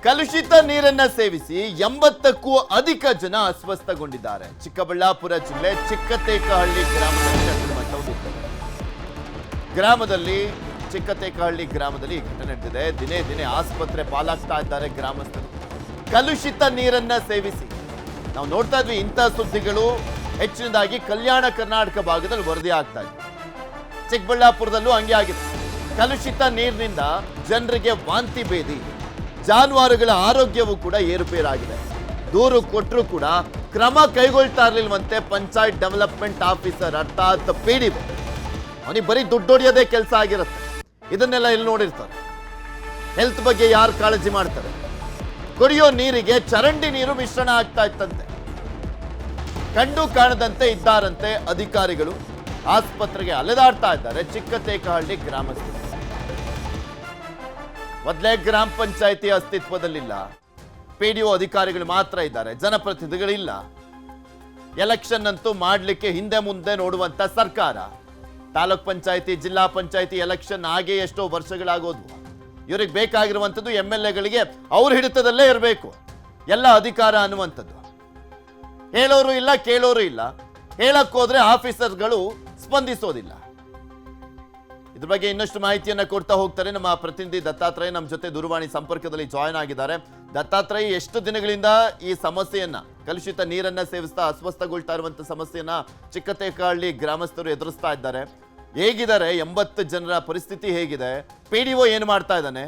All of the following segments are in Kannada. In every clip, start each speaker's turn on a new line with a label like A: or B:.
A: ಕಲುಷಿತ ನೀರನ್ನ ಸೇವಿಸಿ 80ಕ್ಕೂ ಅಧಿಕ ಜನ ಅಸ್ವಸ್ಥಗೊಂಡಿದ್ದಾರೆ. ಚಿಕ್ಕಬಳ್ಳಾಪುರ ಜಿಲ್ಲೆ ಚಿಕ್ಕತೇಕಹಳ್ಳಿ ಗ್ರಾಮದಲ್ಲಿ ಚಿಕ್ಕತೇಕಹಳ್ಳಿ ಗ್ರಾಮದಲ್ಲಿ ಘಟನೆ ನಡೆದಿದೆ. ದಿನೇ ದಿನೇ ಆಸ್ಪತ್ರೆ ಪಾಲಾಗ್ತಾ ಇದ್ದಾರೆ ಗ್ರಾಮಸ್ಥರು ಕಲುಷಿತ ನೀರನ್ನ ಸೇವಿಸಿ. ನಾವು ನೋಡ್ತಾ ಇದ್ವಿ ಇಂಥ ಸುದ್ದಿಗಳು ಹೆಚ್ಚಿನದಾಗಿ ಕಲ್ಯಾಣ ಕರ್ನಾಟಕ ಭಾಗದಲ್ಲಿ ವರದಿ ಆಗ್ತಾ ಇದೆ. ಚಿಕ್ಕಬಳ್ಳಾಪುರದಲ್ಲೂ ಹಂಗೆ ಆಗಿದೆ. ಕಲುಷಿತ ನೀರಿನಿಂದ ಜನರಿಗೆ ವಾಂತಿ ಭೇದಿ, ಜಾನುವಾರುಗಳ ಆರೋಗ್ಯವೂ ಕೂಡ ಏರುಪೇರಾಗಿದೆ. ದೂರು ಕೊಟ್ಟರು ಕೂಡ ಕ್ರಮ ಕೈಗೊಳ್ತಾ ಇರಲಿಲ್ವಂತೆ ಪಂಚಾಯತ್ ಡೆವಲಪ್ಮೆಂಟ್ ಆಫೀಸರ್ ಅರ್ಥಾತ್ ಪಿಡಿಒ. ಅವನಿಗೆ ಬರೀ ದುಡ್ಡು ಹೊಡೆಯೋದೇ ಕೆಲಸ ಆಗಿರುತ್ತೆ. ಇದನ್ನೆಲ್ಲ ಎಲ್ಲಿ ನೋಡಿರ್ತಾರೆ? ಹೆಲ್ತ್ ಬಗ್ಗೆ ಯಾರು ಕಾಳಜಿ ಮಾಡ್ತಾರೆ? ಕುಡಿಯೋ ನೀರಿಗೆ ಚರಂಡಿ ನೀರು ಮಿಶ್ರಣ ಆಗ್ತಾ ಇತ್ತಂತೆ. ಕಂಡು ಕಾಣದಂತೆ ಇದ್ದಾರಂತೆ ಅಧಿಕಾರಿಗಳು. ಆಸ್ಪತ್ರೆಗೆ ಅಲೆದಾಡ್ತಾ ಇದ್ದಾರೆ ಚಿಕ್ಕತೇಕಹಳ್ಳಿ ಗ್ರಾಮಸ್ಥರು. ಮೊದಲೇ ಗ್ರಾಮ ಪಂಚಾಯಿತಿ ಅಸ್ತಿತ್ವದಲ್ಲಿಲ್ಲ. ಪಿಡಿಒ ಅಧಿಕಾರಿಗಳು ಮಾತ್ರ ಇದ್ದಾರೆ, ಜನಪ್ರತಿನಿಧಿಗಳಿಲ್ಲ. ಎಲೆಕ್ಷನ್ ಅಂತೂ ಮಾಡಲಿಕ್ಕೆ ಹಿಂದೆ ಮುಂದೆ ನೋಡುವಂತ ಸರ್ಕಾರ. ತಾಲೂಕ್ ಪಂಚಾಯಿತಿ, ಜಿಲ್ಲಾ ಪಂಚಾಯಿತಿ ಎಲೆಕ್ಷನ್ ಆಗಿ ಎಷ್ಟೋ ವರ್ಷಗಳಾಗೋದ್ವು. ಇವ್ರಿಗೆ ಬೇಕಾಗಿರುವಂಥದ್ದು MLAಗಳಿಗೆ ಅವ್ರ ಹಿಡಿತದಲ್ಲೇ ಇರಬೇಕು ಎಲ್ಲ ಅಧಿಕಾರ ಅನ್ನುವಂಥದ್ದು. ಹೇಳೋರು ಇಲ್ಲ, ಕೇಳೋರು ಇಲ್ಲ. ಹೇಳಕ್ ಹೋದ್ರೆ ಆಫೀಸರ್ಗಳು ಸ್ಪಂದಿಸೋದಿಲ್ಲ. ಇದ್ರ ಬಗ್ಗೆ ಇನ್ನಷ್ಟು ಮಾಹಿತಿಯನ್ನ ಕೊಡ್ತಾ ಹೋಗ್ತಾರೆ ನಮ್ಮ ಪ್ರತಿನಿಧಿ ದತ್ತಾತ್ರೇಯ. ನಮ್ಮ ಜೊತೆ ದೂರವಾಣಿ ಸಂಪರ್ಕದಲ್ಲಿ ಜಾಯ್ನ್ ಆಗಿದ್ದಾರೆ. ದತ್ತಾತ್ರೇಯ, ಎಷ್ಟು ದಿನಗಳಿಂದ ಈ ಸಮಸ್ಯೆಯನ್ನ, ಕಲುಷಿತ ನೀರನ್ನ ಸೇವಿಸ್ತಾ ಅಸ್ವಸ್ಥಗೊಳ್ತಾ ಇರುವಂತ ಸಮಸ್ಯೆಯನ್ನ ಚಿಕ್ಕತೇಕಹಳ್ಳಿ ಗ್ರಾಮಸ್ಥರು ಎದುರಿಸ್ತಾ ಇದ್ದಾರೆ? ಹೇಗಿದ್ದಾರೆ? 80 ಜನರ ಪರಿಸ್ಥಿತಿ ಹೇಗಿದೆ? ಪಿಡಿಒ ಏನು ಮಾಡ್ತಾ ಇದ್ದಾನೆ?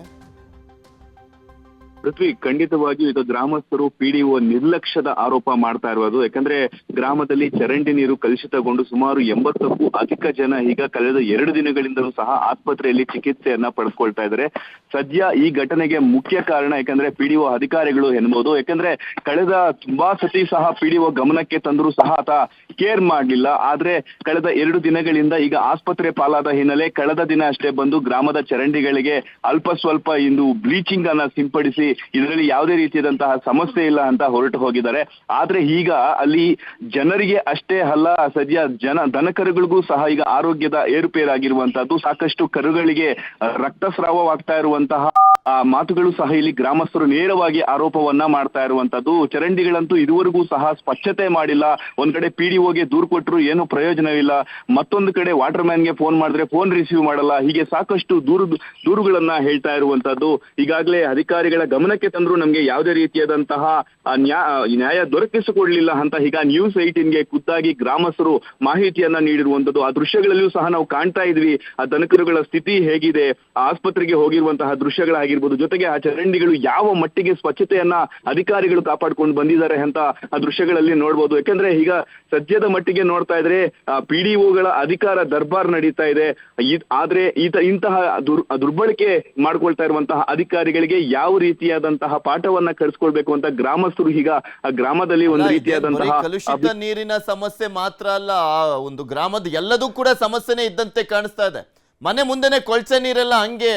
B: ಪೃಥ್ವಿ, ಖಂಡಿತವಾಗಿಯೂ ಇದು ಗ್ರಾಮಸ್ಥರು ಪಿಡಿಒ ನಿರ್ಲಕ್ಷ್ಯದ ಆರೋಪ ಮಾಡ್ತಾ ಇರೋದು. ಯಾಕಂದ್ರೆ ಗ್ರಾಮದಲ್ಲಿ ಚರಂಡಿ ನೀರು ಕಲುಷಿತಗೊಂಡು ಸುಮಾರು 80ಕ್ಕೂ ಅಧಿಕ ಜನ ಈಗ ಕಳೆದ 2 ದಿನಗಳಿಂದಲೂ ಸಹ ಆಸ್ಪತ್ರೆಯಲ್ಲಿ ಚಿಕಿತ್ಸೆಯನ್ನ ಪಡೆದುಕೊಳ್ತಾ ಇದ್ದಾರೆ. ಸದ್ಯ ಈ ಘಟನೆಗೆ ಮುಖ್ಯ ಕಾರಣ ಯಾಕಂದ್ರೆ ಪಿಡಿಒ ಅಧಿಕಾರಿಗಳು ಎನ್ಬಹುದು. ಯಾಕಂದ್ರೆ ಕಳೆದ ತುಂಬಾ ಸತಿ ಸಹ ಪಿಡಿಒ ಗಮನಕ್ಕೆ ತಂದರೂ ಸಹ ಆತ ಕೇರ್ ಮಾಡಲಿಲ್ಲ. ಆದ್ರೆ ಕಳೆದ 2 ದಿನಗಳಿಂದ ಈಗ ಆಸ್ಪತ್ರೆ ಪಾಲಾದ ಹಿನ್ನೆಲೆ ಕಳೆದ ದಿನ ಅಷ್ಟೇ ಬಂದು ಗ್ರಾಮದ ಚರಂಡಿಗಳಿಗೆ ಅಲ್ಪ ಸ್ವಲ್ಪ ಇಂದು ಬ್ಲೀಚಿಂಗ್ ಅನ್ನ ಸಿಂಪಡಿಸಿ ಇದರಲ್ಲಿ ಯಾವುದೇ ರೀತಿಯಾದಂತಹ ಸಮಸ್ಯೆ ಇಲ್ಲ ಅಂತ ಹೊರಟು ಹೋಗಿದ್ದಾರೆ. ಆದ್ರೆ ಈಗ ಅಲ್ಲಿ ಜನರಿಗೆ ಅಷ್ಟೇ ಅಲ್ಲ, ಸದ್ಯ ದನಕರುಗಳಿಗೂ ಸಹ ಈಗ ಆರೋಗ್ಯದ ಏರುಪೇರಾಗಿರುವಂತಹದ್ದು. ಸಾಕಷ್ಟು ಕರುಗಳಿಗೆ ರಕ್ತಸ್ರಾವವಾಗ್ತಾ ಇರುವಂತಹ ಮಾತುಗಳು ಸಹ ಇಲ್ಲಿ ಗ್ರಾಮಸ್ಥರು ನೇರವಾಗಿ ಆರೋಪವನ್ನ ಮಾಡ್ತಾ ಇರುವಂತದ್ದು. ಚರಂಡಿಗಳಂತೂ ಇದುವರೆಗೂ ಸಹ ಸ್ವಚ್ಛತೆ ಮಾಡಿಲ್ಲ. ಒಂದ್ ಕಡೆ ಪಿಡಿಒಗೆ ದೂರು ಕೊಟ್ಟರು ಏನು ಪ್ರಯೋಜನವಿಲ್ಲ. ಮತ್ತೊಂದು ಕಡೆ ವಾಟರ್ ಮ್ಯಾನ್ಗೆ ಫೋನ್ ಮಾಡಿದ್ರೆ ಫೋನ್ ರಿಸೀವ್ ಮಾಡಲ್ಲ. ಹೀಗೆ ಸಾಕಷ್ಟು ದೂರುಗಳನ್ನ ಹೇಳ್ತಾ ಇರುವಂತದ್ದು. ಈಗಾಗಲೇ ಅಧಿಕಾರಿಗಳ ಗಮನಕ್ಕೆ ತಂದ್ರು ನಮ್ಗೆ ಯಾವುದೇ ರೀತಿಯಾದಂತಹ ನ್ಯಾಯ ದೊರಕಿಸಿಕೊಡ್ಲಿಲ್ಲ ಅಂತ ಈಗ News 18ಗೆ ಖುದ್ದಾಗಿ ಗ್ರಾಮಸ್ಥರು ಮಾಹಿತಿಯನ್ನ ನೀಡಿರುವಂತದ್ದು. ಆ ದೃಶ್ಯಗಳಲ್ಲೂ ಸಹ ನಾವು ಕಾಣ್ತಾ ಇದ್ವಿ ಆ ದನಕರುಗಳ ಸ್ಥಿತಿ ಹೇಗಿದೆ, ಆಸ್ಪತ್ರೆಗೆ ಹೋಗಿರುವಂತಹ ದೃಶ್ಯಗಳಾಗಿರ್ಬೋದು. ಜೊತೆಗೆ ಆ ಚರಂಡಿಗಳು ಯಾವ ಮಟ್ಟಿಗೆ ಸ್ವಚ್ಛತೆಯನ್ನ ಅಧಿಕಾರಿಗಳು ಕಾಪಾಡ್ಕೊಂಡು ಬಂದಿದ್ದಾರೆ ಅಂತ ಆ ದೃಶ್ಯಗಳಲ್ಲಿ ನೋಡ್ಬೋದು. ಯಾಕಂದ್ರೆ ಈಗ ಸದ್ಯದ ಮಟ್ಟಿಗೆ ನೋಡ್ತಾ ಇದ್ರೆ ಪಿಡಿಒಗಳ ಅಧಿಕಾರ ದರ್ಬಾರ್ ನಡೀತಾ ಇದೆ. ಆದ್ರೆ ಇಂತಹ ದುರ್ಬಳಕೆ ಮಾಡ್ಕೊಳ್ತಾ ಇರುವಂತಹ ಅಧಿಕಾರಿಗಳಿಗೆ ಯಾವ ರೀತಿಯಾದಂತಹ ಪಾಠವನ್ನ ಕಲಿಸ್ಕೊಳ್ಬೇಕು ಅಂತ ಗ್ರಾಮಸ್ಥರು ಈಗ ಆ ಗ್ರಾಮದಲ್ಲಿ ಒಂದು ರೀತಿಯಾದಂತಹ
A: ಕಲುಷಿತ ನೀರಿನ ಸಮಸ್ಯೆ ಮಾತ್ರ ಅಲ್ಲ, ಒಂದು ಗ್ರಾಮದ ಎಲ್ಲದೂ ಕೂಡ ಸಮಸ್ಯೆನೇ ಇದ್ದಂತೆ ಕಾಣಿಸ್ತಾ ಇದೆ. ಮನೆ ಮುಂದೆನೆ ಕೊಳಚೆ ನೀರೆಲ್ಲ ಹಂಗೆ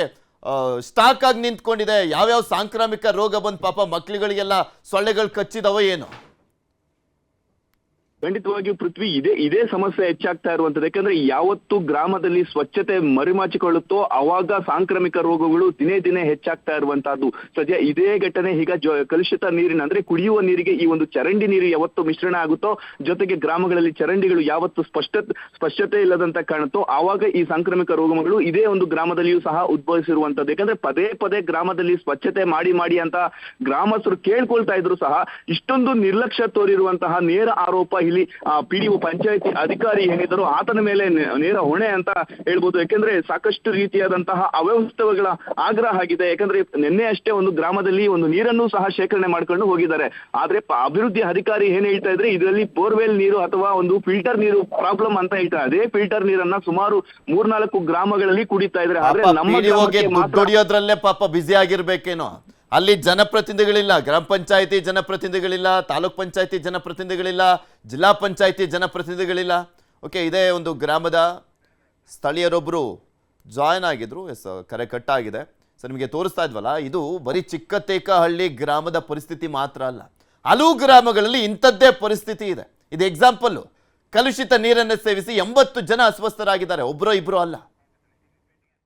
A: ಸ್ಟಾಕ್ ಆಗಿ ನಿಂತ್ಕೊಂಡಿದೆ. ಯಾವ್ಯಾವ ಸಾಂಕ್ರಾಮಿಕ ರೋಗ ಬಂದ್ ಪಾಪ ಮಕ್ಳುಗಳಿಗೆಲ್ಲ ಸೊಳ್ಳೆಗಳು ಕಚ್ಚಿದವೋ ಏನು?
B: ಖಂಡಿತವಾಗಿಯೂ ಪೃಥ್ವಿ, ಇದೇ ಸಮಸ್ಯೆ ಹೆಚ್ಚಾಗ್ತಾ ಇರುವಂತದ್ದು. ಯಾಕಂದ್ರೆ ಯಾವತ್ತು ಗ್ರಾಮದಲ್ಲಿ ಸ್ವಚ್ಛತೆ ಮರಿಮಾಚಿಕೊಳ್ಳುತ್ತೋ ಅವಾಗ ಸಾಂಕ್ರಾಮಿಕ ರೋಗಗಳು ದಿನೇ ದಿನೇ ಹೆಚ್ಚಾಗ್ತಾ ಇರುವಂತಹದ್ದು. ಸದ್ಯ ಇದೇ ಘಟನೆ ಈಗ ಕಲುಷಿತ ನೀರಿನ ಅಂದ್ರೆ ಕುಡಿಯುವ ನೀರಿಗೆ ಈ ಒಂದು ಚರಂಡಿ ನೀರು ಯಾವತ್ತು ಮಿಶ್ರಣ ಆಗುತ್ತೋ, ಜೊತೆಗೆ ಗ್ರಾಮಗಳಲ್ಲಿ ಚರಂಡಿಗಳು ಯಾವತ್ತು ಸ್ಪಷ್ಟತೆ ಇಲ್ಲದಂತ ಕಾಣುತ್ತೋ ಆವಾಗ ಈ ಸಾಂಕ್ರಾಮಿಕ ರೋಗಗಳು ಇದೇ ಒಂದು ಗ್ರಾಮದಲ್ಲಿಯೂ ಸಹ ಉದ್ಭವಿಸಿರುವಂತದ್ದು. ಯಾಕಂದ್ರೆ ಪದೇ ಪದೇ ಗ್ರಾಮದಲ್ಲಿ ಸ್ವಚ್ಛತೆ ಮಾಡಿ ಅಂತ ಗ್ರಾಮಸ್ಥರು ಕೇಳ್ಕೊಳ್ತಾ ಇದ್ರು ಸಹ ಇಷ್ಟೊಂದು ನಿರ್ಲಕ್ಷ್ಯ ತೋರಿರುವಂತಹ ನೇರ ಆರೋಪ ಇಲ್ಲಿ ಪಿಡಿಒ ಪಂಚಾಯತಿ ಅಧಿಕಾರಿ ಏನಿದ್ರು ಆತನ ಮೇಲೆ ನೇರ ಹೊಣೆ ಅಂತ ಹೇಳ್ಬೋದು. ಯಾಕಂದ್ರೆ ಸಾಕಷ್ಟು ರೀತಿಯಾದಂತಹ ಅವ್ಯವಸ್ಥೆಗಳ ಆಗ್ರಹ ಆಗಿದೆ. ಯಾಕಂದ್ರೆ ನಿನ್ನೆ ಅಷ್ಟೇ ಒಂದು ಗ್ರಾಮದಲ್ಲಿ ಒಂದು ನೀರನ್ನು ಸಹ ಶೇಖರಣೆ ಮಾಡ್ಕೊಂಡು ಹೋಗಿದ್ದಾರೆ. ಆದ್ರೆ ಅಭಿವೃದ್ಧಿ ಅಧಿಕಾರಿ ಏನ್ ಹೇಳ್ತಾ ಇದ್ರೆ ಇದರಲ್ಲಿ ಬೋರ್ವೆಲ್ ನೀರು ಅಥವಾ ಒಂದು ಫಿಲ್ಟರ್ ನೀರು ಪ್ರಾಬ್ಲಮ್ ಅಂತ ಹೇಳ್ತಾರೆ. ಅದೇ ಫಿಲ್ಟರ್ ನೀರನ್ನ ಸುಮಾರು 3-4 ಗ್ರಾಮಗಳಲ್ಲಿ ಕುಡಿತಾ ಇದ್ರೆ. ಆದ್ರೆ
A: ನಮ್ಮ ಪಾಪ ಬ್ಯುಸಿ ಆಗಿರ್ಬೇಕೇನೋ. ಅಲ್ಲಿ ಜನಪ್ರತಿನಿಧಿಗಳಿಲ್ಲ, ಗ್ರಾಮ ಪಂಚಾಯಿತಿ ಜನಪ್ರತಿನಿಧಿಗಳಿಲ್ಲ, ತಾಲೂಕ್ ಪಂಚಾಯಿತಿ ಜನಪ್ರತಿನಿಧಿಗಳಿಲ್ಲ, ಜಿಲ್ಲಾ ಪಂಚಾಯಿತಿ ಜನಪ್ರತಿನಿಧಿಗಳಿಲ್ಲ. ಓಕೆ, ಇದೇ ಒಂದು ಗ್ರಾಮದ ಸ್ಥಳೀಯರೊಬ್ಬರು ಜಾಯ್ನ್ ಆಗಿದ್ರು. ಕರೆ ಕಟ್ಟಾಗಿದೆ. ಸೊ ನಿಮಗೆ ತೋರಿಸ್ತಾ ಇದ್ವಲ್ಲ, ಇದು ಬರೀ ಚಿಕ್ಕತೇಕಹಳ್ಳಿ ಗ್ರಾಮದ ಪರಿಸ್ಥಿತಿ ಮಾತ್ರ ಅಲ್ಲ, ಹಲವು ಗ್ರಾಮಗಳಲ್ಲಿ ಇಂಥದ್ದೇ ಪರಿಸ್ಥಿತಿ ಇದೆ. ಇದು ಎಕ್ಸಾಂಪಲ್ಲು. ಕಲುಷಿತ ನೀರನ್ನು ಸೇವಿಸಿ 80 ಜನ ಅಸ್ವಸ್ಥರಾಗಿದ್ದಾರೆ, ಒಬ್ಬರೋ ಇಬ್ಬರೋ ಅಲ್ಲ.